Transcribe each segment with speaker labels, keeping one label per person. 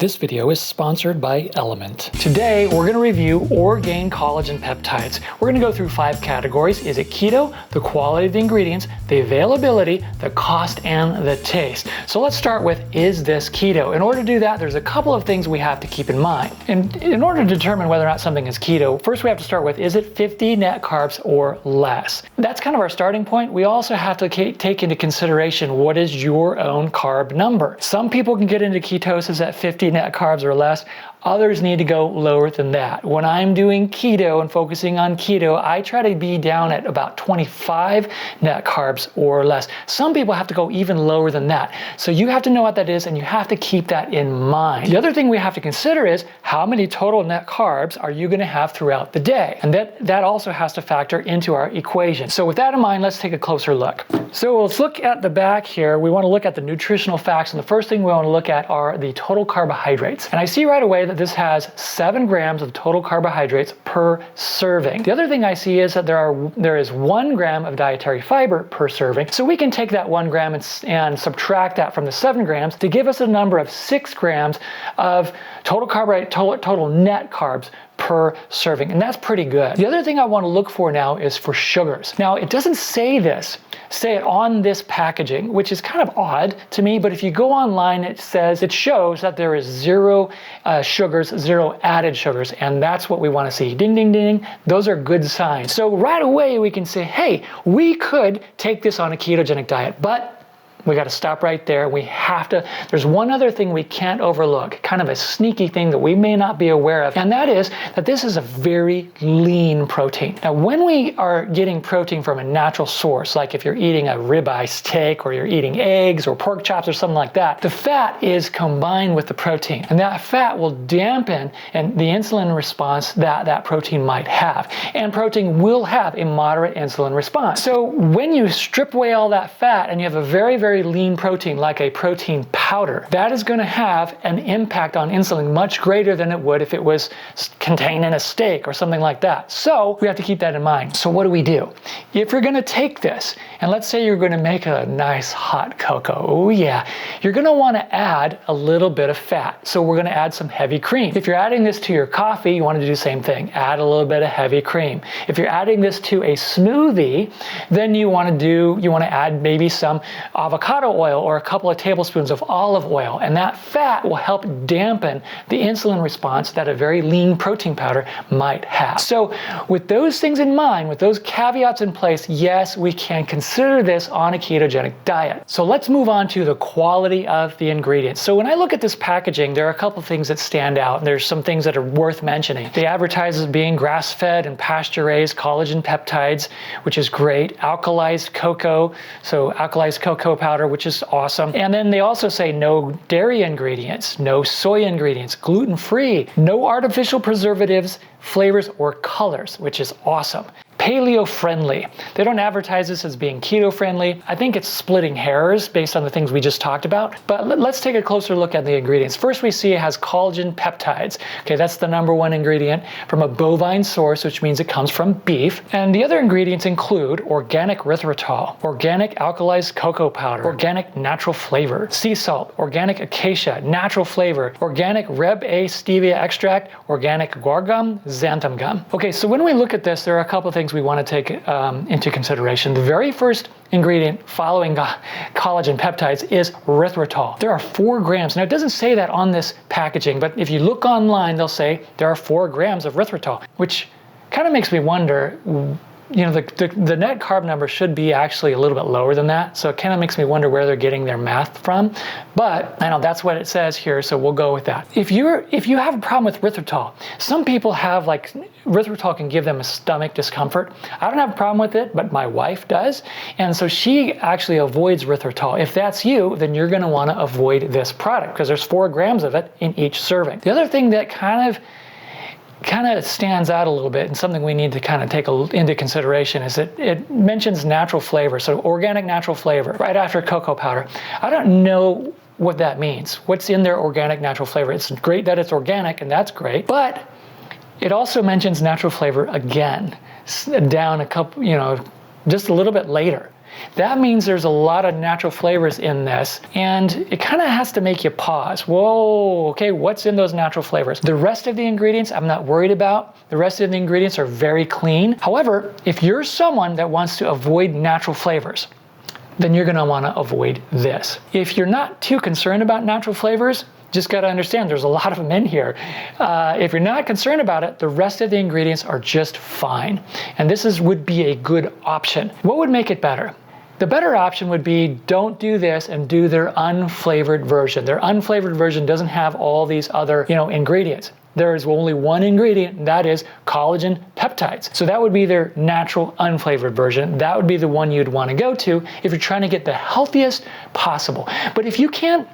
Speaker 1: This video is sponsored by LMNT. Today, we're going to review Orgain Collagen Peptides. We're going to go through 5 categories. Is it keto, the quality of the ingredients, the availability, the cost, and the taste. So let's start with, is this keto? In order to do that, there's a couple of things we have to keep in mind. And in order to determine whether or not something is keto, first we have to start with, is it 50 net carbs or less? That's kind of our starting point. We also have to take into consideration what is your own carb number. Some people can get into ketosis at 50 net carbs or less. Others need to go lower than that. When I'm doing keto and focusing on keto, I try to be down at about 25 net carbs or less. Some people have to go even lower than that. So you have to know what that is and you have to keep that in mind. The other thing we have to consider is how many total net carbs are you going to have throughout the day? And that also has to factor into our equation. So with that in mind, let's take a closer look. So let's look at the back here. We want to look at the nutritional facts, and the first thing we want to look at are the total carbohydrates. And I see right away that this has 7 grams of total carbohydrates per serving. The other thing I see is that there is 1 gram of dietary fiber per serving. So we can take that 1 gram and subtract that from the 7 grams to give us a number of 6 grams of total net carbs per serving, and that's pretty good. The other thing I want to look for now is for sugars. Now, it doesn't say it on this packaging, which is kind of odd to me, but if you go online, it shows that there is 0 sugars, 0 added sugars, and that's what we want to see. Ding, ding, ding. Those are good signs. So right away, we can say, hey, we could take this on a ketogenic diet, but we got to stop right there. There's one other thing we can't overlook, kind of a sneaky thing that we may not be aware of, and that is that this is a very lean protein. Now, when we are getting protein from a natural source, like if you're eating a ribeye steak or you're eating eggs or pork chops or something like that, the fat is combined with the protein, and that fat will dampen the insulin response that protein might have. And protein will have a moderate insulin response. So when you strip away all that fat and you have a very, very lean protein, like a protein powder, that is going to have an impact on insulin much greater than it would if it was contained in a steak or something like that. So we have to keep that in mind. So what do? If you're going to take this, and let's say you're going to make a nice hot cocoa, oh yeah, you're going to want to add a little bit of fat. So we're going to add some heavy cream. If you're adding this to your coffee, you want to do the same thing. Add a little bit of heavy cream. If you're adding this to a smoothie, then you want to add maybe some avocado oil or a couple of tablespoons of olive oil, and that fat will help dampen the insulin response that a very lean protein powder might have. So with those things in mind, with those caveats in place, yes, we can consider this on a ketogenic diet. So let's move on to the quality of the ingredients. So when I look at this packaging, there are a couple of things that stand out, and there's some things that are worth mentioning. They advertise as being grass-fed and pasture-raised collagen peptides, which is great. Alkalized cocoa, so alkalized cocoa powder, which is awesome. And then they also say no dairy ingredients, no soy ingredients, gluten-free, no artificial preservatives, flavors, or colors, which is awesome. Paleo-friendly. They don't advertise this as being keto-friendly. I think it's splitting hairs based on the things we just talked about. But let's take a closer look at the ingredients. First, we see it has collagen peptides. Okay, that's the #1 ingredient from a bovine source, which means it comes from beef. And the other ingredients include organic erythritol, organic alkalized cocoa powder, organic natural flavor, sea salt, organic acacia, natural flavor, organic Reb A stevia extract, organic guar gum, xanthan gum. Okay, so when we look at this, there are a couple of things we want to take into consideration. The very first ingredient following collagen peptides is erythritol. There are 4 grams. Now, it doesn't say that on this packaging, but if you look online, they'll say there are 4 grams of erythritol, which kind of makes me wonder, the net carb number should be actually a little bit lower than that. So it kind of makes me wonder where they're getting their math from. But I know that's what it says here, so we'll go with that. If you have a problem with erythritol, some people have erythritol can give them a stomach discomfort. I don't have a problem with it, but my wife does. And so she actually avoids erythritol. If that's you, then you're going to want to avoid this product because there's 4 grams of it in each serving. The other thing that kind of stands out a little bit and something we need to kind of take into consideration is that it mentions natural flavor, so organic natural flavor right after cocoa powder. I don't know what that means. What's in their organic natural flavor? It's great that it's organic, and that's great, but it also mentions natural flavor again, down a couple, just a little bit later. That means there's a lot of natural flavors in this, and it kind of has to make you pause. Whoa, okay, what's in those natural flavors? The rest of the ingredients I'm not worried about. The rest of the ingredients are very clean. However, if you're someone that wants to avoid natural flavors, then you're gonna wanna avoid this. If you're not too concerned about natural flavors, just gotta understand there's a lot of them in here. If you're not concerned about it, the rest of the ingredients are just fine. And this would be a good option. What would make it better? The better option would be don't do this and do their unflavored version. Their unflavored version doesn't have all these other, ingredients. There is only one ingredient, and that is collagen peptides. So that would be their natural unflavored version. That would be the one you'd want to go to if you're trying to get the healthiest possible. But if you can't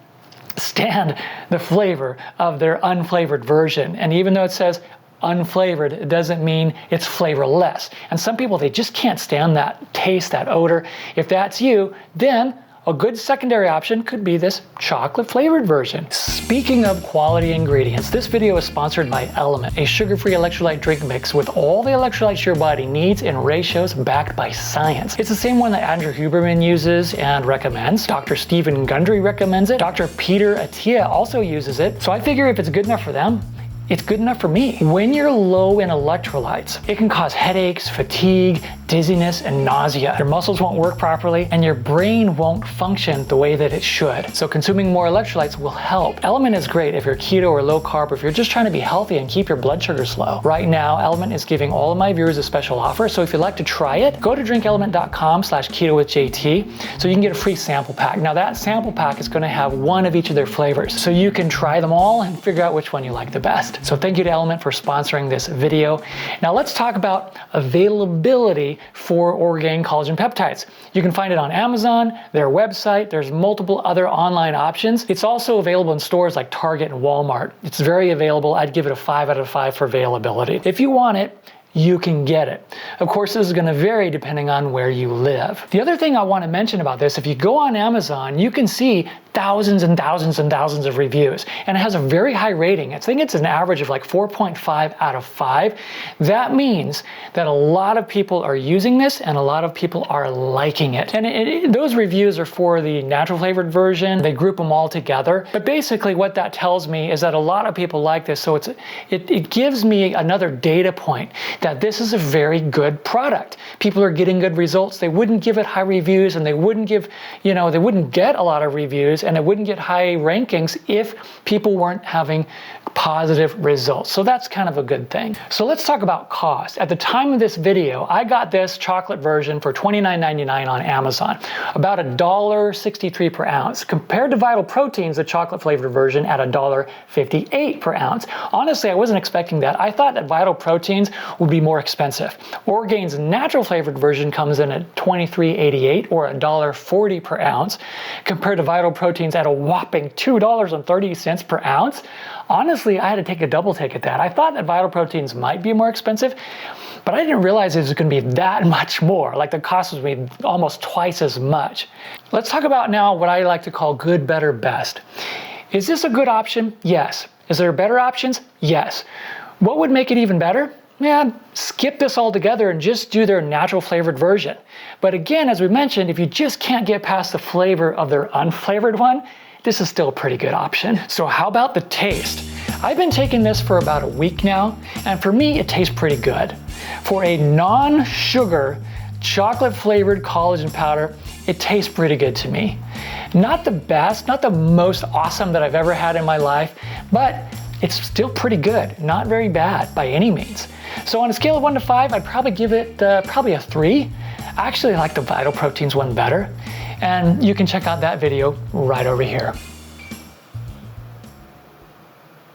Speaker 1: stand the flavor of their unflavored version, and even though it says unflavored, it doesn't mean it's flavorless. And some people, they just can't stand that taste, that odor. If that's you, then a good secondary option could be this chocolate flavored version. Speaking of quality ingredients, this video is sponsored by LMNT, a sugar-free electrolyte drink mix with all the electrolytes your body needs in ratios backed by science. It's the same one that Andrew Huberman uses and recommends. Dr. Stephen Gundry recommends it. Dr. Peter Attia also uses it. So I figure if it's good enough for them, it's good enough for me. When you're low in electrolytes, it can cause headaches, fatigue, dizziness, and nausea. Your muscles won't work properly, and your brain won't function the way that it should. So consuming more electrolytes will help. LMNT is great if you're keto or low carb, or if you're just trying to be healthy and keep your blood sugars low. Right now, LMNT is giving all of my viewers a special offer, so if you'd like to try it, go to drinklmnt.com/keto-with-JT so you can get a free sample pack. Now that sample pack is gonna have one of each of their flavors, so you can try them all and figure out which one you like the best. So thank you to LMNT for sponsoring this video. Now let's talk about availability for Orgain Collagen Peptides. You can find it on Amazon, their website. There's multiple other online options. It's also available in stores like Target and Walmart. It's very available. I'd give it a 5 out of 5 for availability. If you want it, you can get it. Of course, this is going to vary depending on where you live. The other thing I want to mention about this, if you go on Amazon, you can see thousands and thousands and thousands of reviews, and it has a very high rating. I think it's an average of like 4.5 out of 5. That means that a lot of people are using this and a lot of people are liking it. And those reviews are for the natural flavored version. They group them all together. But basically what that tells me is that a lot of people like this. So it gives me another data point that this is a very good product. People are getting good results. They wouldn't give it high reviews, and they wouldn't give, they wouldn't get a lot of reviews, and it wouldn't get high rankings if people weren't having positive results. So that's kind of a good thing. So let's talk about cost. At the time of this video, I got this chocolate version for $29.99 on Amazon, about $1.63 per ounce, compared to Vital Proteins, the chocolate flavored version, at $1.58 per ounce. Honestly, I wasn't expecting that. I thought that Vital Proteins would be more expensive. Orgain's natural flavored version comes in at $23.88 or $1.40 per ounce, compared to Vital Proteins at a whopping $2.30 per ounce. Honestly, I had to take a double take at that. I thought that Vital Proteins might be more expensive, but I didn't realize it was going to be that much more. Like the cost was going to be almost twice as much. Let's talk about now what I like to call good, better, best. Is this a good option? Yes. Is there better options? Yes. What would make it even better? Man, skip this altogether and just do their natural flavored version. But again, as we mentioned, if you just can't get past the flavor of their unflavored one, this is still a pretty good option. So how about the taste? I've been taking this for about a week now, and for me, it tastes pretty good. For a non-sugar, chocolate flavored collagen powder, it tastes pretty good to me. Not the best, not the most awesome that I've ever had in my life, but it's still pretty good, not very bad by any means. So on a scale of 1 to 5, I'd probably give it probably a 3. I actually like the Vital Proteins one better. And you can check out that video right over here.